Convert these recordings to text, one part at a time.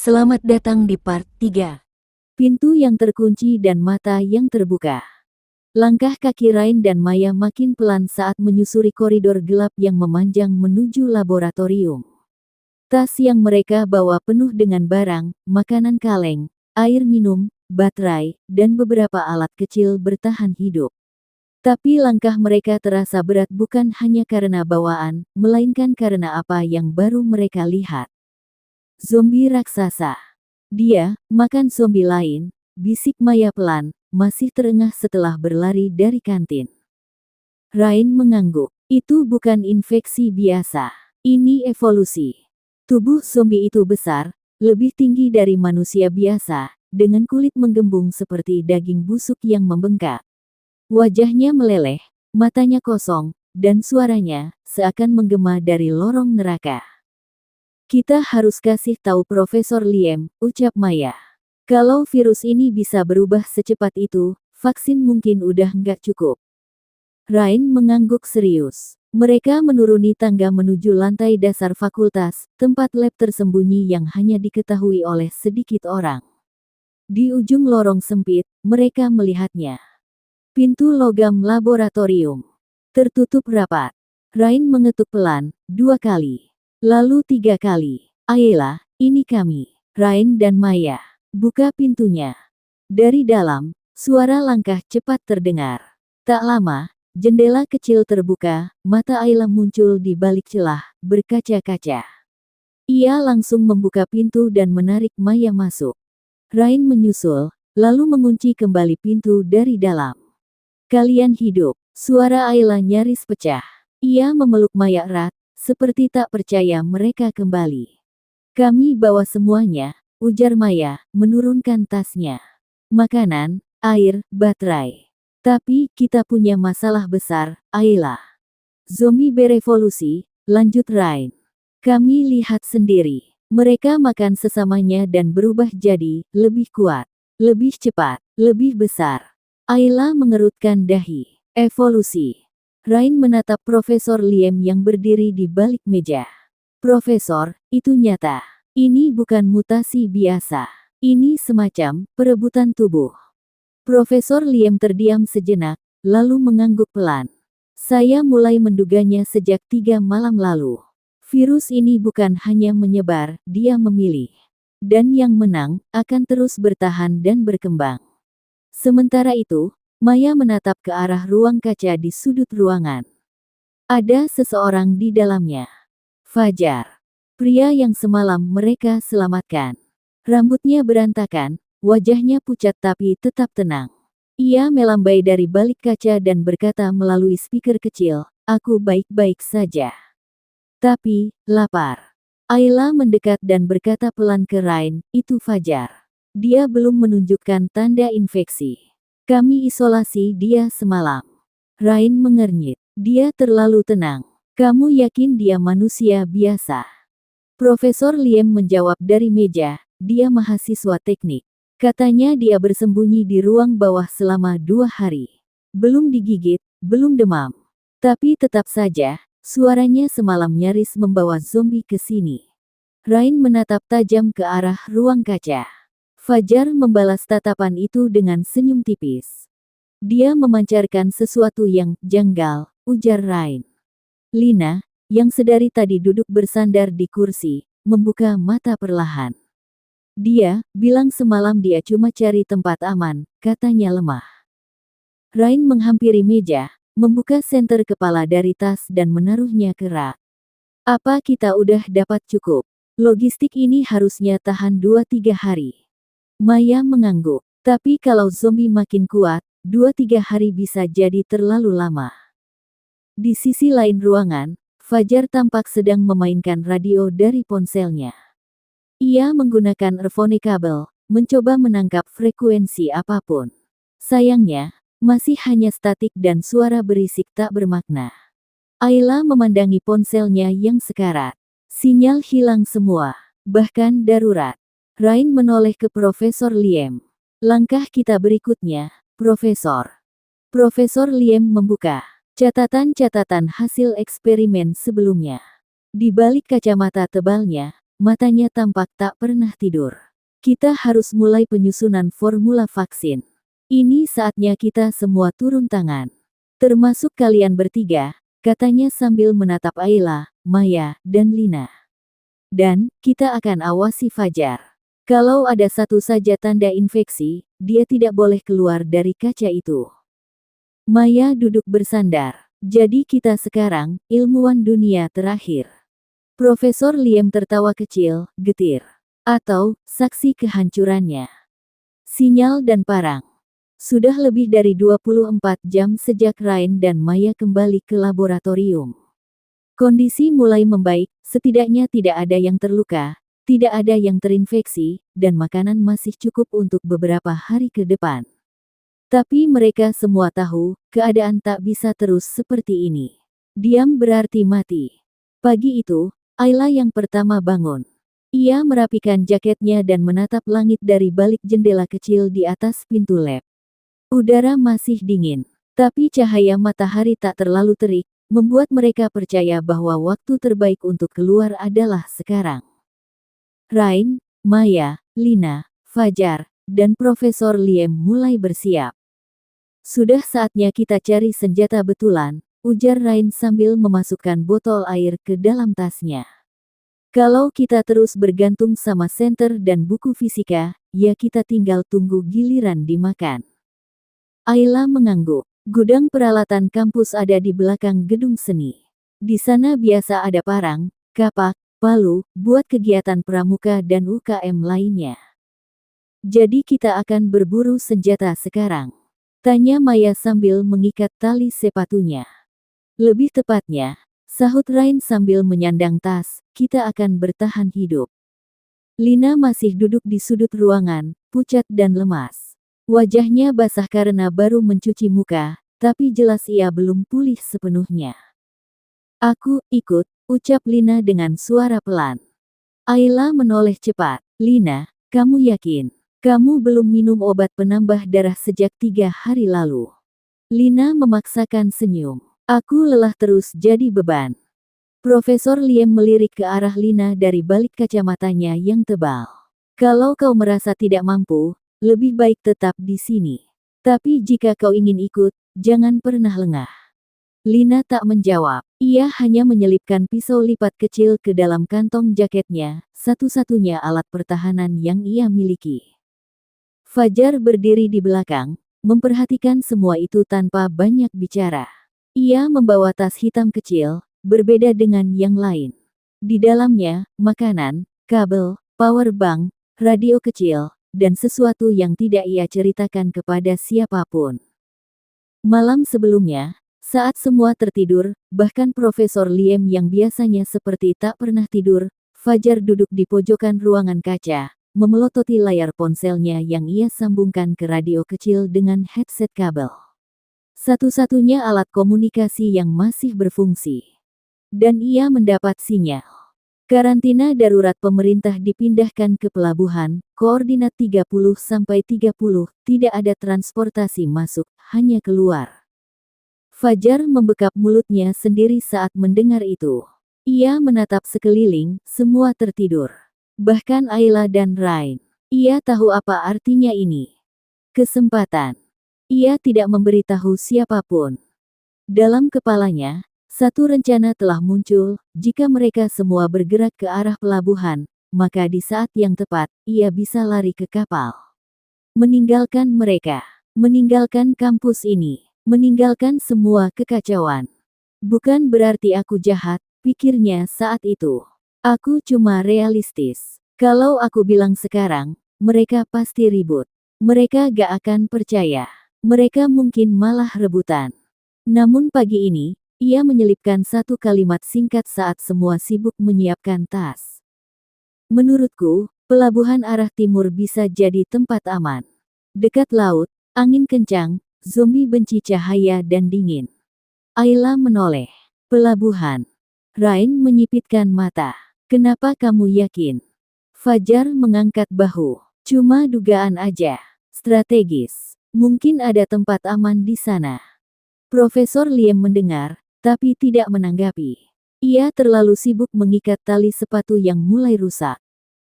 Selamat datang di part 3. Pintu yang terkunci dan mata yang terbuka. Langkah kaki Rain dan Maya makin pelan saat menyusuri koridor gelap yang memanjang menuju laboratorium. Tas yang mereka bawa penuh dengan barang, makanan kaleng, air minum, baterai, dan beberapa alat kecil bertahan hidup. Tapi langkah mereka terasa berat bukan hanya karena bawaan, melainkan karena apa yang baru mereka lihat. Zombie raksasa. Dia, makan zombie lain, bisik Maya pelan, masih terengah setelah berlari dari kantin. Rain mengangguk. Itu bukan infeksi biasa. Ini evolusi. Tubuh zombie itu besar, lebih tinggi dari manusia biasa, dengan kulit menggembung seperti daging busuk yang membengkak. Wajahnya meleleh, matanya kosong, dan suaranya seakan menggema dari lorong neraka. Kita harus kasih tahu Profesor Liem, ucap Maya. Kalau virus ini bisa berubah secepat itu, vaksin mungkin udah nggak cukup. Rain mengangguk serius. Mereka menuruni tangga menuju lantai dasar fakultas, tempat lab tersembunyi yang hanya diketahui oleh sedikit orang. Di ujung lorong sempit, mereka melihatnya. Pintu logam laboratorium. Tertutup rapat. Rain mengetuk pelan, 2 kali. Lalu 3 kali. Ayolah, ini kami. Rain dan Maya. Buka pintunya. Dari dalam, suara langkah cepat terdengar. Tak lama, jendela kecil terbuka, mata Ayla muncul di balik celah, berkaca-kaca. Ia langsung membuka pintu dan menarik Maya masuk. Rain menyusul, lalu mengunci kembali pintu dari dalam. Kalian hidup. Suara Ayla nyaris pecah. Ia memeluk Maya erat, seperti tak percaya mereka kembali. Kami bawa semuanya, ujar Maya, menurunkan tasnya. Makanan, air, baterai. Tapi, kita punya masalah besar, Ayla. Zombie berevolusi, lanjut Rain. Kami lihat sendiri. Mereka makan sesamanya dan berubah jadi lebih kuat, lebih cepat, lebih besar. Ayla mengerutkan dahi. Evolusi. Rain menatap Profesor Liem yang berdiri di balik meja. Profesor, itu nyata. Ini bukan mutasi biasa. Ini semacam perebutan tubuh. Profesor Liem terdiam sejenak, lalu mengangguk pelan. Saya mulai menduganya sejak 3 malam lalu. Virus ini bukan hanya menyebar, dia memilih. Dan yang menang, akan terus bertahan dan berkembang. Sementara itu, Maya menatap ke arah ruang kaca di sudut ruangan. Ada seseorang di dalamnya. Fajar. Pria yang semalam mereka selamatkan. Rambutnya berantakan, wajahnya pucat tapi tetap tenang. Ia melambai dari balik kaca dan berkata melalui speaker kecil, "Aku baik-baik saja. Tapi, lapar." Ayla mendekat dan berkata pelan ke Rain, "Itu Fajar. Dia belum menunjukkan tanda infeksi. Kami isolasi dia semalam." Rain mengernyit. Dia terlalu tenang. Kamu yakin dia manusia biasa? Profesor Liem menjawab dari meja, dia mahasiswa teknik. Katanya dia bersembunyi di ruang bawah selama 2 hari. Belum digigit, belum demam. Tapi tetap saja, suaranya semalam nyaris membawa zombie ke sini. Rain menatap tajam ke arah ruang kaca. Fajar membalas tatapan itu dengan senyum tipis. Dia memancarkan sesuatu yang janggal, ujar Rain. Lina, yang sedari tadi duduk bersandar di kursi, membuka mata perlahan. Dia bilang semalam dia cuma cari tempat aman, katanya lemah. Rain menghampiri meja, membuka senter kepala dari tas dan menaruhnya ke rak. Apa kita udah dapat cukup? Logistik ini harusnya tahan 2-3 hari. Maya mengangguk. Tapi kalau zombie makin kuat, 2-3 hari bisa jadi terlalu lama. Di sisi lain ruangan, Fajar tampak sedang memainkan radio dari ponselnya. Ia menggunakan earphone kabel, mencoba menangkap frekuensi apapun. Sayangnya, masih hanya statik dan suara berisik tak bermakna. Ayla memandangi ponselnya yang sekarat. Sinyal hilang semua, bahkan darurat. Rain menoleh ke Profesor Liem. Langkah kita berikutnya, Profesor. Profesor Liem membuka catatan-catatan hasil eksperimen sebelumnya. Di balik kacamata tebalnya, matanya tampak tak pernah tidur. Kita harus mulai penyusunan formula vaksin. Ini saatnya kita semua turun tangan. Termasuk kalian bertiga, katanya sambil menatap Ayla, Maya, dan Lina. Dan, kita akan awasi Fajar. Kalau ada satu saja tanda infeksi, dia tidak boleh keluar dari kaca itu. Maya duduk bersandar. Jadi kita sekarang, ilmuwan dunia terakhir. Profesor Liem tertawa kecil, getir. Atau, saksi kehancurannya. Sinyal dan parang. Sudah lebih dari 24 jam sejak Rain dan Maya kembali ke laboratorium. Kondisi mulai membaik, setidaknya tidak ada yang terluka, tidak ada yang terinfeksi, dan makanan masih cukup untuk beberapa hari ke depan. Tapi mereka semua tahu, keadaan tak bisa terus seperti ini. Diam berarti mati. Pagi itu, Ayla yang pertama bangun. Ia merapikan jaketnya dan menatap langit dari balik jendela kecil di atas pintu lab. Udara masih dingin, tapi cahaya matahari tak terlalu terik, membuat mereka percaya bahwa waktu terbaik untuk keluar adalah sekarang. Rain, Maya, Lina, Fajar, dan Profesor Liem mulai bersiap. Sudah saatnya kita cari senjata betulan, ujar Rain sambil memasukkan botol air ke dalam tasnya. Kalau kita terus bergantung sama senter dan buku fisika, ya kita tinggal tunggu giliran dimakan. Ayla mengangguk. Gudang peralatan kampus ada di belakang gedung seni. Di sana biasa ada parang, kapak, palu, buat kegiatan pramuka dan UKM lainnya. Jadi kita akan berburu senjata sekarang? Tanya Maya sambil mengikat tali sepatunya. Lebih tepatnya, sahut Rain sambil menyandang tas, kita akan bertahan hidup. Lina masih duduk di sudut ruangan, pucat dan lemas. Wajahnya basah karena baru mencuci muka, tapi jelas ia belum pulih sepenuhnya. Aku ikut, ucap Lina dengan suara pelan. Ayla menoleh cepat. Lina, kamu yakin? Kamu belum minum obat penambah darah sejak 3 hari lalu. Lina memaksakan senyum. Aku lelah terus jadi beban. Profesor Liem melirik ke arah Lina dari balik kacamatanya yang tebal. Kalau kau merasa tidak mampu, lebih baik tetap di sini. Tapi jika kau ingin ikut, jangan pernah lengah. Lina tak menjawab. Ia hanya menyelipkan pisau lipat kecil ke dalam kantong jaketnya, satu-satunya alat pertahanan yang ia miliki. Fajar berdiri di belakang, memperhatikan semua itu tanpa banyak bicara. Ia membawa tas hitam kecil, berbeda dengan yang lain. Di dalamnya, makanan, kabel, power bank, radio kecil, dan sesuatu yang tidak ia ceritakan kepada siapapun. Malam sebelumnya, saat semua tertidur, bahkan Profesor Liem yang biasanya seperti tak pernah tidur, Fajar duduk di pojokan ruangan kaca, memelototi layar ponselnya yang ia sambungkan ke radio kecil dengan headset kabel. Satu-satunya alat komunikasi yang masih berfungsi. Dan ia mendapat sinyal. Karantina darurat pemerintah dipindahkan ke pelabuhan, koordinat 30-30, tidak ada transportasi masuk, hanya keluar. Fajar membekap mulutnya sendiri saat mendengar itu. Ia menatap sekeliling, semua tertidur. Bahkan Ayla dan Rain. Ia tahu apa artinya ini. Kesempatan. Ia tidak memberitahu siapapun. Dalam kepalanya, satu rencana telah muncul, jika mereka semua bergerak ke arah pelabuhan, maka di saat yang tepat, ia bisa lari ke kapal. Meninggalkan mereka, meninggalkan kampus ini, meninggalkan semua kekacauan. Bukan berarti aku jahat, pikirnya saat itu. Aku cuma realistis. Kalau aku bilang sekarang, mereka pasti ribut. Mereka gak akan percaya. Mereka mungkin malah rebutan. Namun pagi ini, ia menyelipkan satu kalimat singkat saat semua sibuk menyiapkan tas. Menurutku, pelabuhan arah timur bisa jadi tempat aman. Dekat laut, angin kencang, zombie benci cahaya dan dingin. Ayla menoleh. Pelabuhan. Rain menyipitkan mata. Kenapa kamu yakin? Fajar mengangkat bahu. Cuma dugaan aja. Strategis. Mungkin ada tempat aman di sana. Profesor Liem mendengar, tapi tidak menanggapi. Ia terlalu sibuk mengikat tali sepatu yang mulai rusak.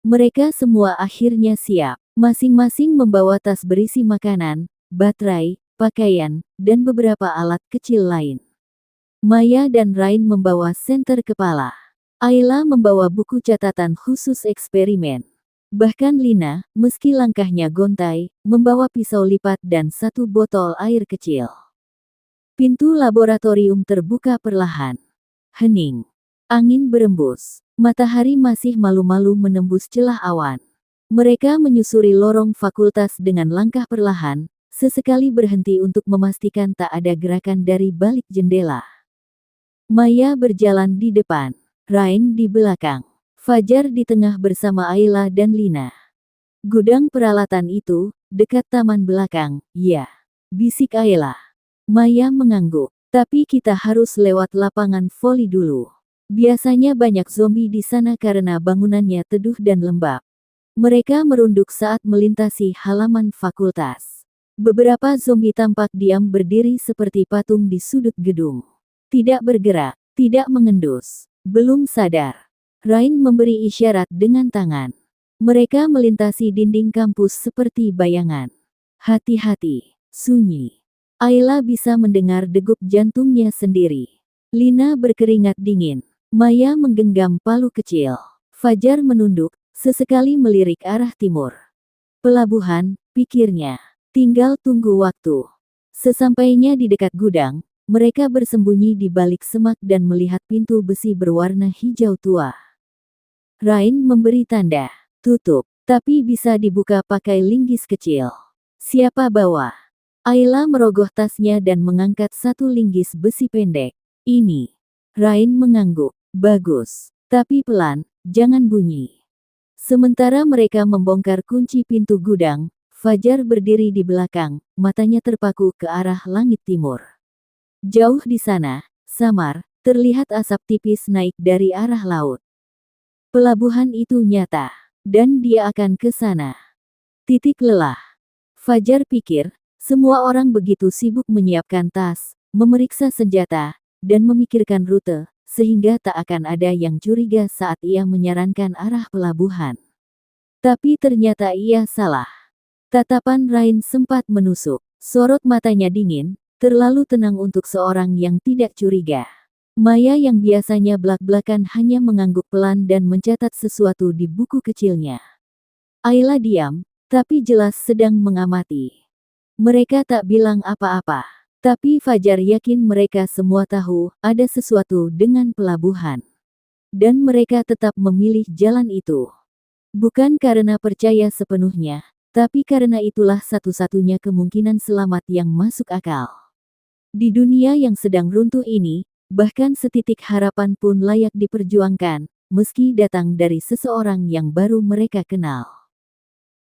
Mereka semua akhirnya siap. Masing-masing membawa tas berisi makanan, baterai, pakaian, dan beberapa alat kecil lain. Maya dan Rain membawa senter kepala. Ayla membawa buku catatan khusus eksperimen. Bahkan Lina, meski langkahnya gontai, membawa pisau lipat dan satu botol air kecil. Pintu laboratorium terbuka perlahan. Hening. Angin berembus. Matahari masih malu-malu menembus celah awan. Mereka menyusuri lorong fakultas dengan langkah perlahan, sesekali berhenti untuk memastikan tak ada gerakan dari balik jendela. Maya berjalan di depan. Rain di belakang. Fajar di tengah bersama Ayla dan Lina. Gudang peralatan itu, dekat taman belakang, ya. Bisik Ayla. Maya mengangguk. Tapi kita harus lewat lapangan voli dulu. Biasanya banyak zombie di sana karena bangunannya teduh dan lembab. Mereka merunduk saat melintasi halaman fakultas. Beberapa zombie tampak diam berdiri seperti patung di sudut gedung. Tidak bergerak, tidak mengendus. Belum sadar. Rain memberi isyarat dengan tangan. Mereka melintasi dinding kampus seperti bayangan. Hati-hati, sunyi. Ayla bisa mendengar degup jantungnya sendiri. Lina berkeringat dingin. Maya menggenggam palu kecil. Fajar menunduk, sesekali melirik arah timur. Pelabuhan, pikirnya. Tinggal tunggu waktu. Sesampainya di dekat gudang, mereka bersembunyi di balik semak dan melihat pintu besi berwarna hijau tua. Rain memberi tanda. Tutup. Tapi bisa dibuka pakai linggis kecil. Siapa bawa? Ayla merogoh tasnya dan mengangkat satu linggis besi pendek. Ini. Rain mengangguk. Bagus. Tapi pelan, jangan bunyi. Sementara mereka membongkar kunci pintu gudang, Fajar berdiri di belakang, matanya terpaku ke arah langit timur. Jauh di sana, samar, terlihat asap tipis naik dari arah laut. Pelabuhan itu nyata, dan dia akan ke sana. Titik lelah. Fajar pikir, semua orang begitu sibuk menyiapkan tas, memeriksa senjata, dan memikirkan rute, sehingga tak akan ada yang curiga saat ia menyarankan arah pelabuhan. Tapi ternyata ia salah. Tatapan Rain sempat menusuk. Sorot matanya dingin, terlalu tenang untuk seorang yang tidak curiga. Maya yang biasanya blak-blakan hanya mengangguk pelan dan mencatat sesuatu di buku kecilnya. Ayla diam, tapi jelas sedang mengamati. Mereka tak bilang apa-apa. Tapi Fajar yakin mereka semua tahu ada sesuatu dengan pelabuhan. Dan mereka tetap memilih jalan itu. Bukan karena percaya sepenuhnya, tapi karena itulah satu-satunya kemungkinan selamat yang masuk akal. Di dunia yang sedang runtuh ini, bahkan setitik harapan pun layak diperjuangkan, meski datang dari seseorang yang baru mereka kenal.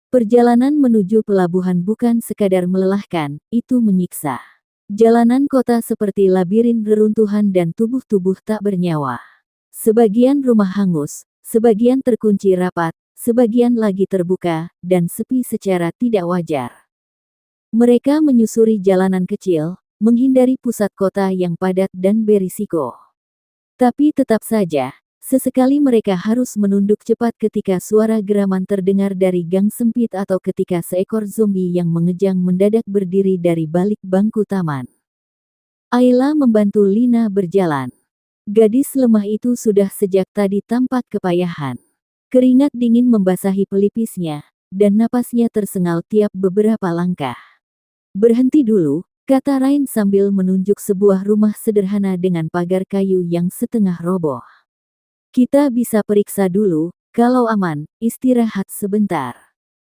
Perjalanan menuju pelabuhan bukan sekadar melelahkan, itu menyiksa. Jalanan kota seperti labirin reruntuhan dan tubuh-tubuh tak bernyawa. Sebagian rumah hangus, sebagian terkunci rapat, sebagian lagi terbuka, dan sepi secara tidak wajar. Mereka menyusuri jalanan kecil, menghindari pusat kota yang padat dan berisiko. Tapi tetap saja, sesekali mereka harus menunduk cepat ketika suara geraman terdengar dari gang sempit atau ketika seekor zombie yang mengejang mendadak berdiri dari balik bangku taman. Ayla membantu Lina berjalan. Gadis lemah itu sudah sejak tadi tampak kepayahan. Keringat dingin membasahi pelipisnya, dan napasnya tersengal tiap beberapa langkah. Berhenti dulu, kata Rain sambil menunjuk sebuah rumah sederhana dengan pagar kayu yang setengah roboh. Kita bisa periksa dulu, kalau aman, istirahat sebentar.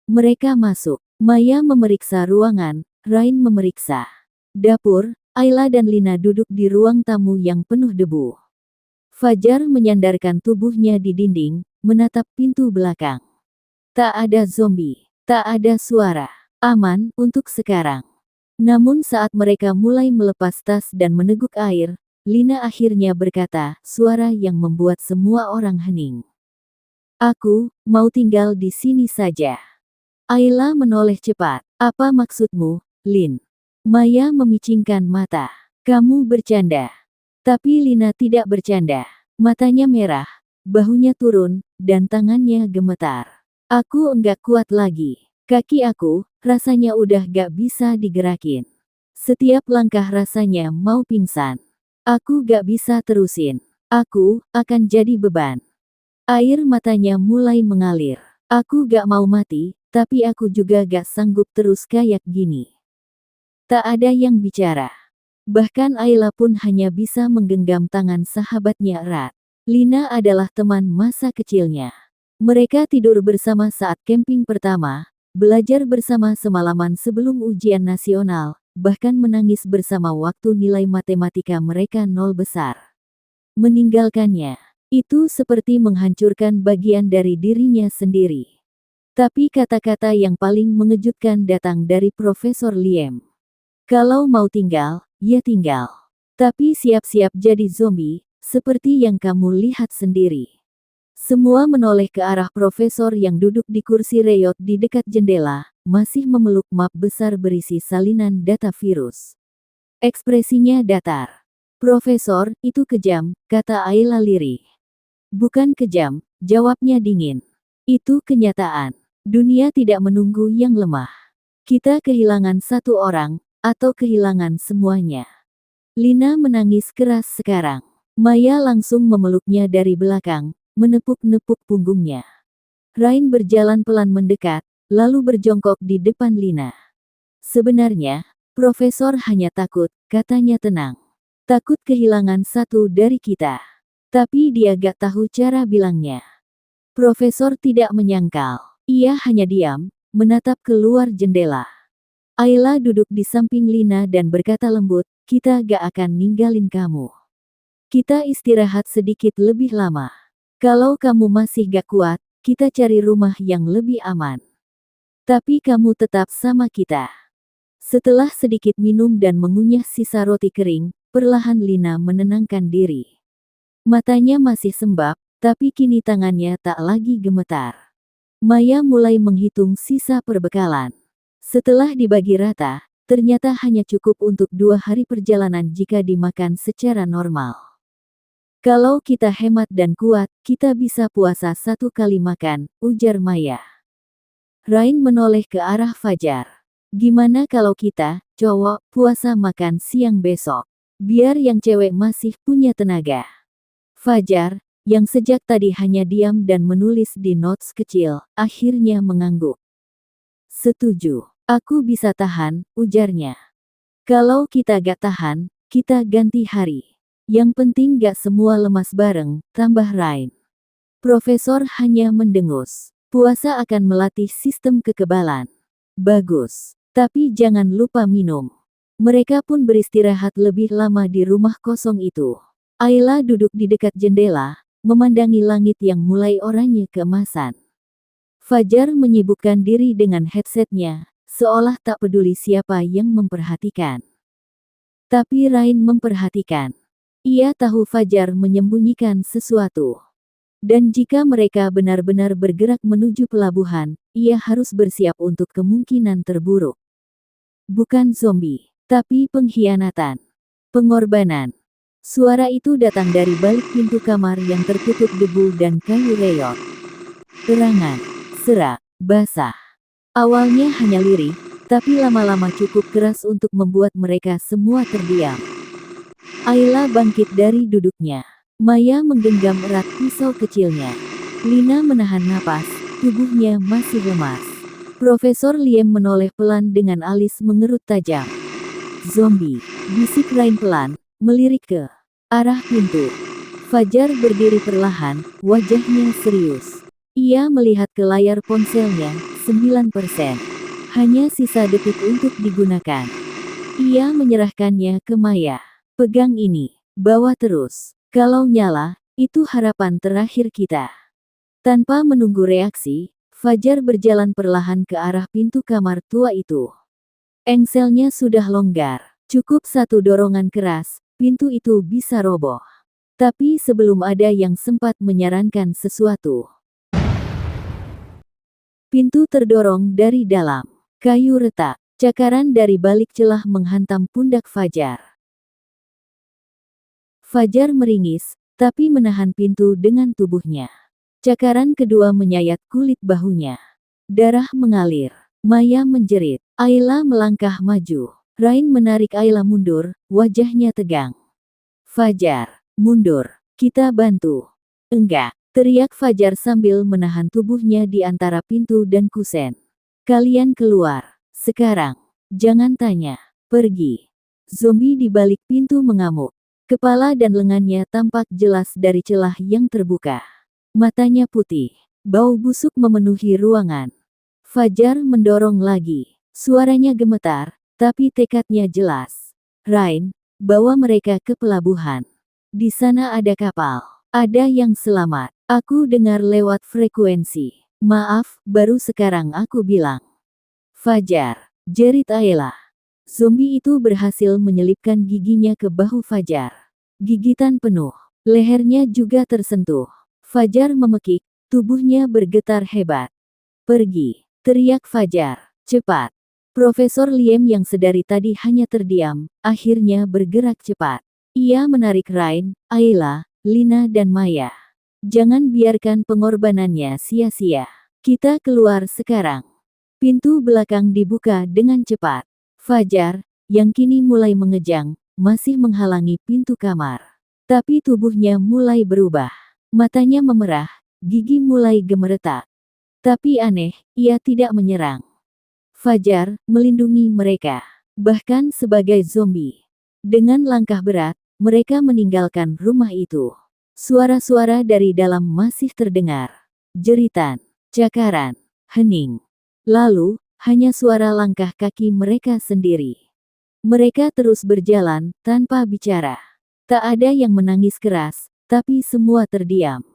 Mereka masuk. Maya memeriksa ruangan, Rain memeriksa dapur. Ayla dan Lina duduk di ruang tamu yang penuh debu. Fajar menyandarkan tubuhnya di dinding, menatap pintu belakang. Tak ada zombie, tak ada suara. Aman untuk sekarang. Namun saat mereka mulai melepas tas dan meneguk air, Lina akhirnya berkata, suara yang membuat semua orang hening. Aku mau tinggal di sini saja. Ayla menoleh cepat. Apa maksudmu, Lin? Maya memicingkan mata. Kamu bercanda. Tapi Lina tidak bercanda. Matanya merah, bahunya turun, dan tangannya gemetar. Aku enggak kuat lagi. Kaki aku, rasanya udah gak bisa digerakin. Setiap langkah rasanya mau pingsan. Aku gak bisa terusin. Aku akan jadi beban. Air matanya mulai mengalir. Aku gak mau mati, tapi aku juga gak sanggup terus kayak gini. Tak ada yang bicara. Bahkan Ayla pun hanya bisa menggenggam tangan sahabatnya erat. Lina adalah teman masa kecilnya. Mereka tidur bersama saat camping pertama, belajar bersama semalaman sebelum ujian nasional, bahkan menangis bersama waktu nilai matematika mereka nol besar. Meninggalkannya, itu seperti menghancurkan bagian dari dirinya sendiri. Tapi kata-kata yang paling mengejutkan datang dari Profesor Liem. Kalau mau tinggal, ya tinggal. Tapi siap-siap jadi zombie, seperti yang kamu lihat sendiri. Semua menoleh ke arah profesor yang duduk di kursi reyot di dekat jendela, masih memeluk map besar berisi salinan data virus. Ekspresinya datar. Profesor, itu kejam, kata Ayla lirih. Bukan kejam, jawabnya dingin. Itu kenyataan. Dunia tidak menunggu yang lemah. Kita kehilangan satu orang, atau kehilangan semuanya. Lina menangis keras sekarang. Maya langsung memeluknya dari belakang, menepuk-nepuk punggungnya. Rain berjalan pelan mendekat, lalu berjongkok di depan Lina. Sebenarnya, Profesor hanya takut, katanya tenang. Takut kehilangan satu dari kita. Tapi dia gak tahu cara bilangnya. Profesor tidak menyangkal. Ia hanya diam, menatap keluar jendela. Ayla duduk di samping Lina dan berkata lembut, kita gak akan ninggalin kamu. Kita istirahat sedikit lebih lama. Kalau kamu masih gak kuat, kita cari rumah yang lebih aman. Tapi kamu tetap sama kita. Setelah sedikit minum dan mengunyah sisa roti kering, perlahan Lina menenangkan diri. Matanya masih sembab, tapi kini tangannya tak lagi gemetar. Maya mulai menghitung sisa perbekalan. Setelah dibagi rata, ternyata hanya cukup untuk 2 hari perjalanan jika dimakan secara normal. Kalau kita hemat dan kuat, kita bisa puasa 1 kali makan, ujar Maya. Rain menoleh ke arah Fajar. Gimana kalau kita, cowok, puasa makan siang besok? Biar yang cewek masih punya tenaga. Fajar, yang sejak tadi hanya diam dan menulis di notes kecil, akhirnya mengangguk. Setuju. Aku bisa tahan, ujarnya. Kalau kita gak tahan, kita ganti hari. Yang penting gak semua lemas bareng, tambah Rain. Profesor hanya mendengus. Puasa akan melatih sistem kekebalan. Bagus. Tapi jangan lupa minum. Mereka pun beristirahat lebih lama di rumah kosong itu. Ayla duduk di dekat jendela, memandangi langit yang mulai oranye keemasan. Fajar menyibukkan diri dengan headsetnya, seolah tak peduli siapa yang memperhatikan. Tapi Rain memperhatikan. Ia tahu Fajar menyembunyikan sesuatu. Dan jika mereka benar-benar bergerak menuju pelabuhan, ia harus bersiap untuk kemungkinan terburuk. Bukan zombie, tapi pengkhianatan. Pengorbanan. Suara itu datang dari balik pintu kamar yang tertutup debu dan kayu reyot. Erangan, serak, basah. Awalnya hanya lirih, tapi lama-lama cukup keras untuk membuat mereka semua terdiam. Ayla bangkit dari duduknya. Maya menggenggam erat pisau kecilnya. Lina menahan napas, tubuhnya masih lemas. Profesor Liem menoleh pelan dengan alis mengerut tajam. Zombie, bisik Rain pelan, melirik ke arah pintu. Fajar berdiri perlahan, wajahnya serius. Ia melihat ke layar ponselnya, 9%. Hanya sisa detik untuk digunakan. Ia menyerahkannya ke Maya. Pegang ini, bawa terus. Kalau nyala, itu harapan terakhir kita. Tanpa menunggu reaksi, Fajar berjalan perlahan ke arah pintu kamar tua itu. Engselnya sudah longgar. Cukup satu dorongan keras, pintu itu bisa roboh. Tapi sebelum ada yang sempat menyarankan sesuatu, pintu terdorong dari dalam. Kayu retak, cakaran dari balik celah menghantam pundak Fajar. Fajar meringis, tapi menahan pintu dengan tubuhnya. Cakaran kedua menyayat kulit bahunya. Darah mengalir. Maya menjerit. Ayla melangkah maju. Rain menarik Ayla mundur, wajahnya tegang. Fajar, mundur. Kita bantu. Enggak, teriak Fajar sambil menahan tubuhnya di antara pintu dan kusen. Kalian keluar. Sekarang. Jangan tanya. Pergi. Zombie di balik pintu mengamuk. Kepala dan lengannya tampak jelas dari celah yang terbuka. Matanya putih. Bau busuk memenuhi ruangan. Fajar mendorong lagi. Suaranya gemetar, tapi tekadnya jelas. Rain, bawa mereka ke pelabuhan. Di sana ada kapal. Ada yang selamat. Aku dengar lewat frekuensi. Maaf, baru sekarang aku bilang. Fajar, jerit Ayla. Zombie itu berhasil menyelipkan giginya ke bahu Fajar. Gigitan penuh. Lehernya juga tersentuh. Fajar memekik, tubuhnya bergetar hebat. Pergi, teriak Fajar. Cepat. Profesor Liem yang sedari tadi hanya terdiam, akhirnya bergerak cepat. Ia menarik Rain, Ayla, Lina dan Maya. Jangan biarkan pengorbanannya sia-sia. Kita keluar sekarang. Pintu belakang dibuka dengan cepat. Fajar, yang kini mulai mengejang, masih menghalangi pintu kamar. Tapi tubuhnya mulai berubah. Matanya memerah, gigi mulai gemeretak. Tapi aneh, ia tidak menyerang. Fajar melindungi mereka, bahkan sebagai zombie. Dengan langkah berat, mereka meninggalkan rumah itu. Suara-suara dari dalam masih terdengar. Jeritan, cakaran, hening. Lalu, hanya suara langkah kaki mereka sendiri. Mereka terus berjalan, tanpa bicara. Tak ada yang menangis keras, tapi semua terdiam.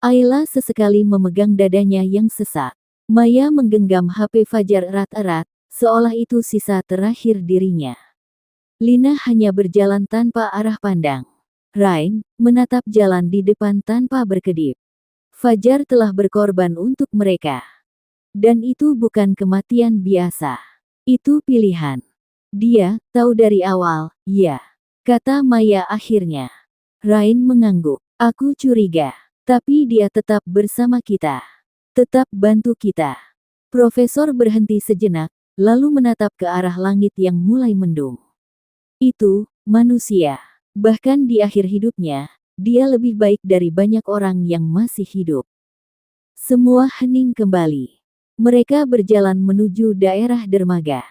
Ayla sesekali memegang dadanya yang sesak. Maya menggenggam HP Fajar erat-erat, seolah itu sisa terakhir dirinya. Lina hanya berjalan tanpa arah pandang. Rain menatap jalan di depan tanpa berkedip. Fajar telah berkorban untuk mereka. Dan itu bukan kematian biasa. Itu pilihan. Dia tahu dari awal, ya, kata Maya akhirnya. Rain mengangguk. Aku curiga. Tapi dia tetap bersama kita. Tetap bantu kita. Profesor berhenti sejenak, lalu menatap ke arah langit yang mulai mendung. Itu, manusia. Bahkan di akhir hidupnya, dia lebih baik dari banyak orang yang masih hidup. Semua hening kembali. Mereka berjalan menuju daerah dermaga.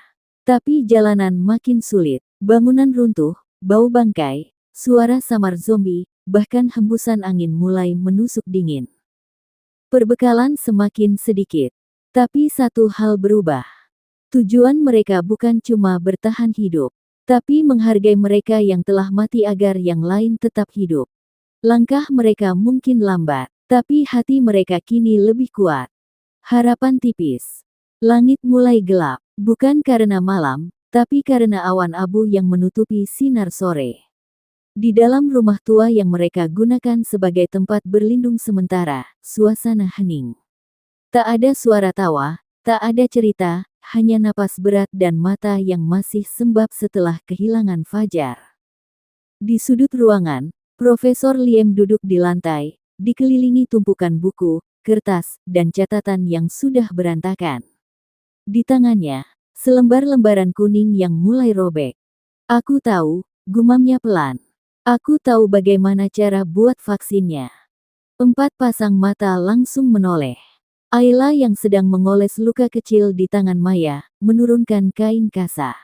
Tapi jalanan makin sulit. Bangunan runtuh, bau bangkai, suara samar zombie, bahkan hembusan angin mulai menusuk dingin. Perbekalan semakin sedikit. Tapi satu hal berubah. Tujuan mereka bukan cuma bertahan hidup, tapi menghargai mereka yang telah mati agar yang lain tetap hidup. Langkah mereka mungkin lambat, tapi hati mereka kini lebih kuat. Harapan tipis. Langit mulai gelap, bukan karena malam, tapi karena awan abu yang menutupi sinar sore. Di dalam rumah tua yang mereka gunakan sebagai tempat berlindung sementara, suasana hening. Tak ada suara tawa, tak ada cerita, hanya napas berat dan mata yang masih sembab setelah kehilangan Fajar. Di sudut ruangan, Profesor Liem duduk di lantai, dikelilingi tumpukan buku, kertas, dan catatan yang sudah berantakan. Di tangannya, selembar lembaran kuning yang mulai robek. Aku tahu, gumamnya pelan. Aku tahu bagaimana cara buat vaksinnya. 4 pasang mata langsung menoleh. Ayla yang sedang mengoles luka kecil di tangan Maya, menurunkan kain kasa.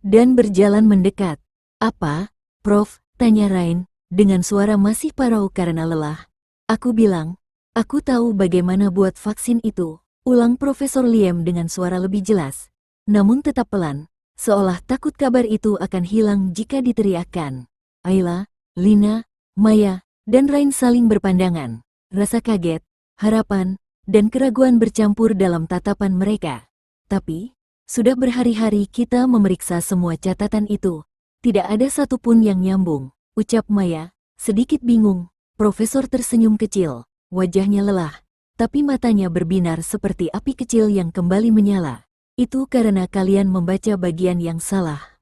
Dan berjalan mendekat. Apa, Prof? Tanya Rain, dengan suara masih parau karena lelah. Aku bilang, aku tahu bagaimana buat vaksin itu. Ulang Profesor Liem dengan suara lebih jelas. Namun tetap pelan, seolah takut kabar itu akan hilang jika diteriakkan. Ayla, Lina, Maya, dan Rain saling berpandangan. Rasa kaget, harapan, dan keraguan bercampur dalam tatapan mereka. Tapi, sudah berhari-hari kita memeriksa semua catatan itu. Tidak ada satupun yang nyambung, ucap Maya, sedikit bingung. Profesor tersenyum kecil, wajahnya lelah, tapi matanya berbinar seperti api kecil yang kembali menyala. Itu karena kalian membaca bagian yang salah.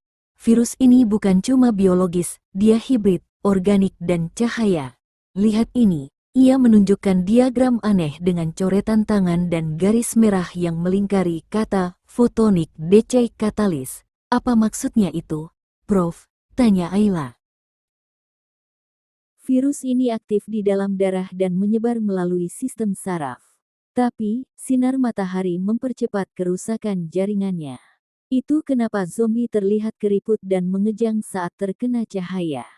Virus ini bukan cuma biologis, dia hibrid, organik dan cahaya. Lihat ini. Ia menunjukkan diagram aneh dengan coretan tangan dan garis merah yang melingkari kata fotonik DC katalis. Apa maksudnya itu, Prof? Tanya Ayla. Virus ini aktif di dalam darah dan menyebar melalui sistem saraf. Tapi, sinar matahari mempercepat kerusakan jaringannya. Itu kenapa zombie terlihat keriput dan mengejang saat terkena cahaya.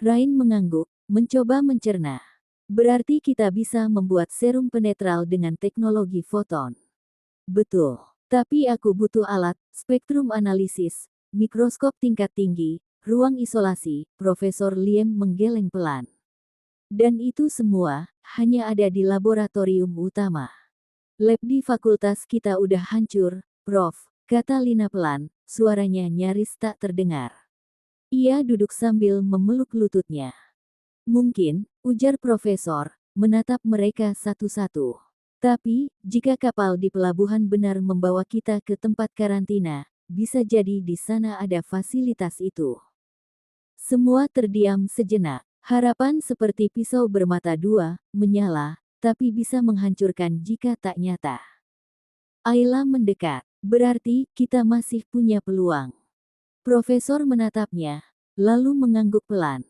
Rain mengangguk, mencoba mencerna. Berarti kita bisa membuat serum penetral dengan teknologi foton. Betul. Tapi aku butuh alat, spektrum analisis, mikroskop tingkat tinggi, ruang isolasi, Profesor Liem menggeleng pelan. Dan itu semua, hanya ada di laboratorium utama. Lab di fakultas kita udah hancur, Prof, kata Lina pelan, suaranya nyaris tak terdengar. Ia duduk sambil memeluk lututnya. Mungkin, ujar Profesor, menatap mereka satu-satu. Tapi, jika kapal di pelabuhan benar membawa kita ke tempat karantina, bisa jadi di sana ada fasilitas itu. Semua terdiam sejenak. Harapan seperti pisau bermata dua, menyala, tapi bisa menghancurkan jika tak nyata. Ayla mendekat. Berarti, kita masih punya peluang. Profesor menatapnya, lalu mengangguk pelan.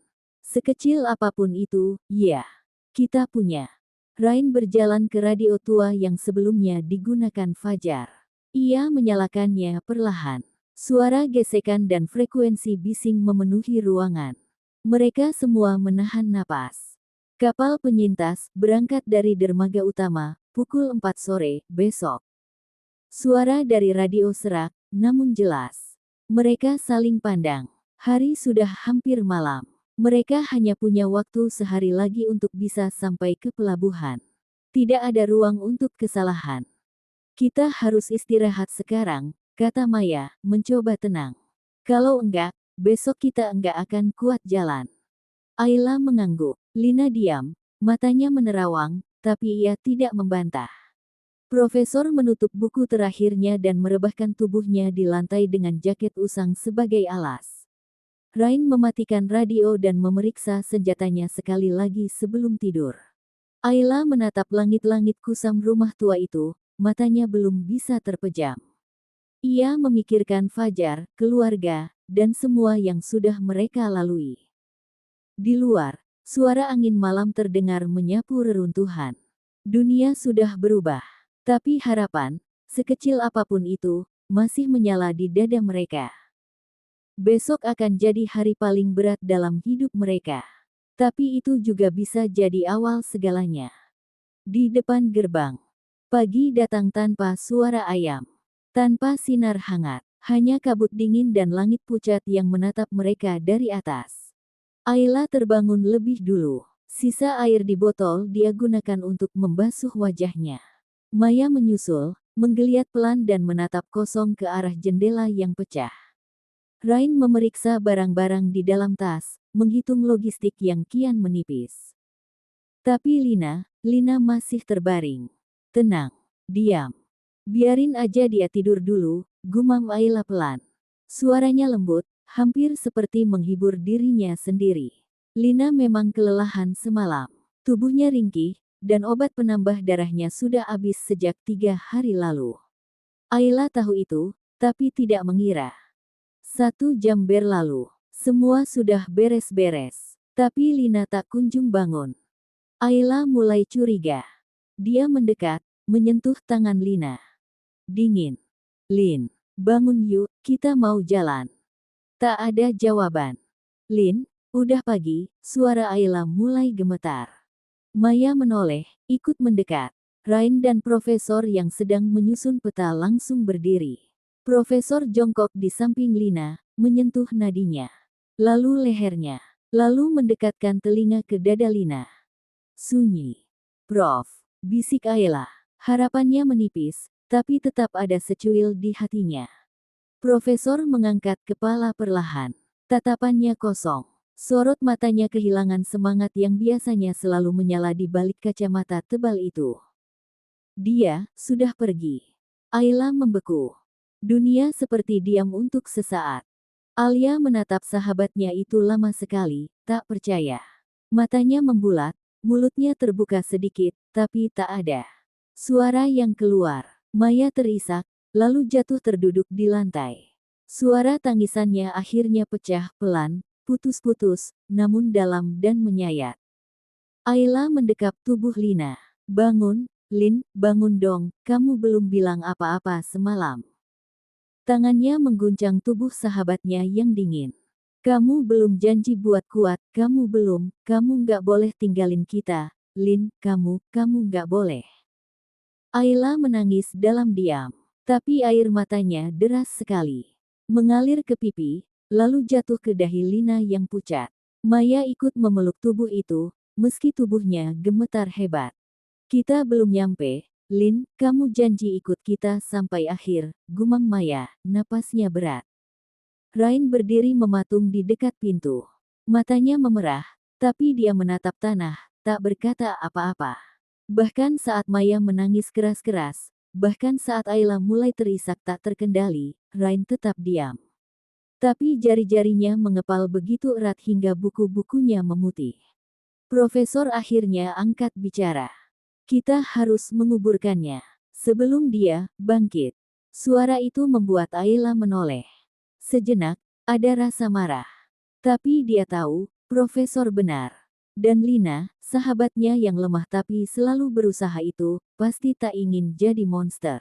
Sekecil apapun itu, ya, kita punya. Rain berjalan ke radio tua yang sebelumnya digunakan Fajar. Ia menyalakannya perlahan. Suara gesekan dan frekuensi bising memenuhi ruangan. Mereka semua menahan napas. Kapal penyintas berangkat dari dermaga utama, pukul 4 sore, besok. Suara dari radio serak, namun jelas. Mereka saling pandang. Hari sudah hampir malam. Mereka hanya punya waktu sehari lagi untuk bisa sampai ke pelabuhan. Tidak ada ruang untuk kesalahan. Kita harus istirahat sekarang, kata Maya, mencoba tenang. Kalau enggak, besok kita enggak akan kuat jalan. Ayla mengangguk. Lina diam, matanya menerawang, tapi ia tidak membantah. Profesor menutup buku terakhirnya dan merebahkan tubuhnya di lantai dengan jaket usang sebagai alas. Rain mematikan radio dan memeriksa senjatanya sekali lagi sebelum tidur. Ayla menatap langit-langit kusam rumah tua itu, matanya belum bisa terpejam. Ia memikirkan Fajar, keluarga, dan semua yang sudah mereka lalui. Di luar, suara angin malam terdengar menyapu reruntuhan. Dunia sudah berubah, tapi harapan, sekecil apapun itu, masih menyala di dada mereka. Besok akan jadi hari paling berat dalam hidup mereka. Tapi itu juga bisa jadi awal segalanya. Di depan gerbang, pagi datang tanpa suara ayam. Tanpa sinar hangat, hanya kabut dingin dan langit pucat yang menatap mereka dari atas. Ayla terbangun lebih dulu. Sisa air di botol dia gunakan untuk membasuh wajahnya. Maya menyusul, menggeliat pelan dan menatap kosong ke arah jendela yang pecah. Rain memeriksa barang-barang di dalam tas, menghitung logistik yang kian menipis. Tapi Lina masih terbaring. Tenang, diam. Biarin aja dia tidur dulu, gumam Ayla pelan. Suaranya lembut, hampir seperti menghibur dirinya sendiri. Lina memang kelelahan semalam. Tubuhnya ringkih, dan obat penambah darahnya sudah habis sejak 3 hari lalu. Ayla tahu itu, tapi tidak mengira. 1 jam berlalu. Semua sudah beres-beres. Tapi Lina tak kunjung bangun. Ayla mulai curiga. Dia mendekat, menyentuh tangan Lina. Dingin. Lin, bangun yuk, kita mau jalan. Tak ada jawaban. Lin, udah pagi, suara Ayla mulai gemetar. Maya menoleh, ikut mendekat. Rain dan Profesor yang sedang menyusun peta langsung berdiri. Profesor jongkok di samping Lina, menyentuh nadinya. Lalu lehernya. Lalu mendekatkan telinga ke dada Lina. Sunyi. Prof, bisik Ayla. Harapannya menipis, tapi tetap ada secuil di hatinya. Profesor mengangkat kepala perlahan. Tatapannya kosong. Sorot matanya kehilangan semangat yang biasanya selalu menyala di balik kacamata tebal itu. Dia sudah pergi. Ayla membeku. Dunia seperti diam untuk sesaat. Alia menatap sahabatnya itu lama sekali, tak percaya. Matanya membulat, mulutnya terbuka sedikit, tapi tak ada suara yang keluar. Maya terisak, lalu jatuh terduduk di lantai. Suara tangisannya akhirnya pecah pelan, putus-putus, namun dalam dan menyayat. Ayla mendekap tubuh Lina. Bangun, Lin, bangun dong, kamu belum bilang apa-apa semalam. Tangannya mengguncang tubuh sahabatnya yang dingin. Kamu belum janji buat kuat, kamu nggak boleh tinggalin kita, Lin, kamu nggak boleh. Ayla menangis dalam diam, tapi air matanya deras sekali. Mengalir ke pipi, lalu jatuh ke dahi Lina yang pucat. Maya ikut memeluk tubuh itu, meski tubuhnya gemetar hebat. Kita belum nyampe, Lin, kamu janji ikut kita sampai akhir, gumam Maya, napasnya berat. Rain berdiri mematung di dekat pintu. Matanya memerah, tapi dia menatap tanah, tak berkata apa-apa. Bahkan saat Maya menangis keras-keras, bahkan saat Ayla mulai terisak tak terkendali, Rain tetap diam. Tapi jari-jarinya mengepal begitu erat hingga buku-bukunya memutih. Profesor akhirnya angkat bicara. Kita harus menguburkannya sebelum dia bangkit. Suara itu membuat Ayla menoleh. Sejenak, ada rasa marah. Tapi dia tahu, Profesor benar. Dan Lina, sahabatnya yang lemah tapi selalu berusaha itu, pasti tak ingin jadi monster.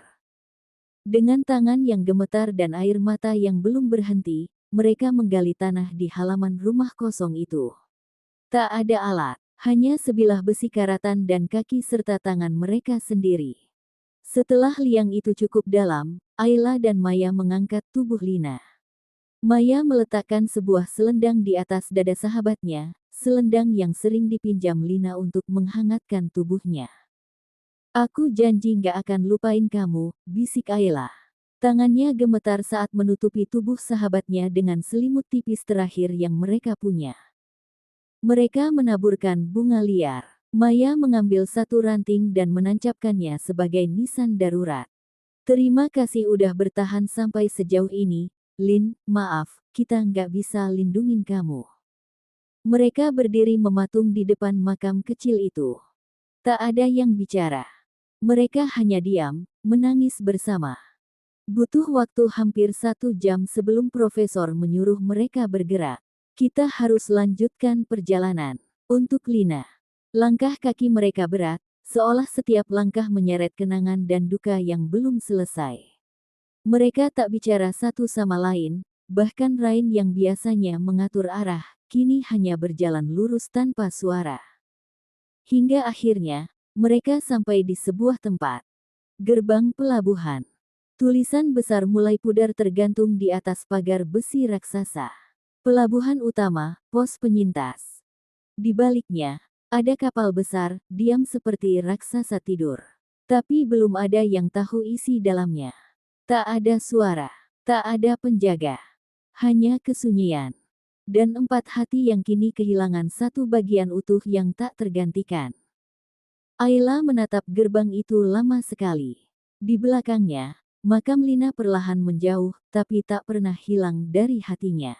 Dengan tangan yang gemetar dan air mata yang belum berhenti, mereka menggali tanah di halaman rumah kosong itu. Tak ada alat, hanya sebilah besi karatan dan kaki serta tangan mereka sendiri. Setelah liang itu cukup dalam, Ayla dan Maya mengangkat tubuh Lina. Maya meletakkan sebuah selendang di atas dada sahabatnya, selendang yang sering dipinjam Lina untuk menghangatkan tubuhnya. Aku janji gak akan lupain kamu, bisik Ayla. Tangannya gemetar saat menutupi tubuh sahabatnya dengan selimut tipis terakhir yang mereka punya. Mereka menaburkan bunga liar. Maya mengambil satu ranting dan menancapkannya sebagai nisan darurat. Terima kasih udah bertahan sampai sejauh ini, Lin, maaf, kita nggak bisa lindungin kamu. Mereka berdiri mematung di depan makam kecil itu. Tak ada yang bicara. Mereka hanya diam, menangis bersama. Butuh waktu hampir 1 jam sebelum profesor menyuruh mereka bergerak. Kita harus lanjutkan perjalanan. Untuk Lina. Langkah kaki mereka berat, seolah setiap langkah menyeret kenangan dan duka yang belum selesai. Mereka tak bicara satu sama lain, bahkan Rain yang biasanya mengatur arah, kini hanya berjalan lurus tanpa suara. Hingga akhirnya, mereka sampai di sebuah tempat. Gerbang pelabuhan. Tulisan besar mulai pudar tergantung di atas pagar besi raksasa. Pelabuhan utama, pos penyintas. Di baliknya, ada kapal besar, diam seperti raksasa tidur. Tapi belum ada yang tahu isi dalamnya. Tak ada suara, tak ada penjaga, hanya kesunyian. Dan 4 hati yang kini kehilangan satu bagian utuh yang tak tergantikan. Ayla menatap gerbang itu lama sekali. Di belakangnya, makam Lina perlahan menjauh, tapi tak pernah hilang dari hatinya.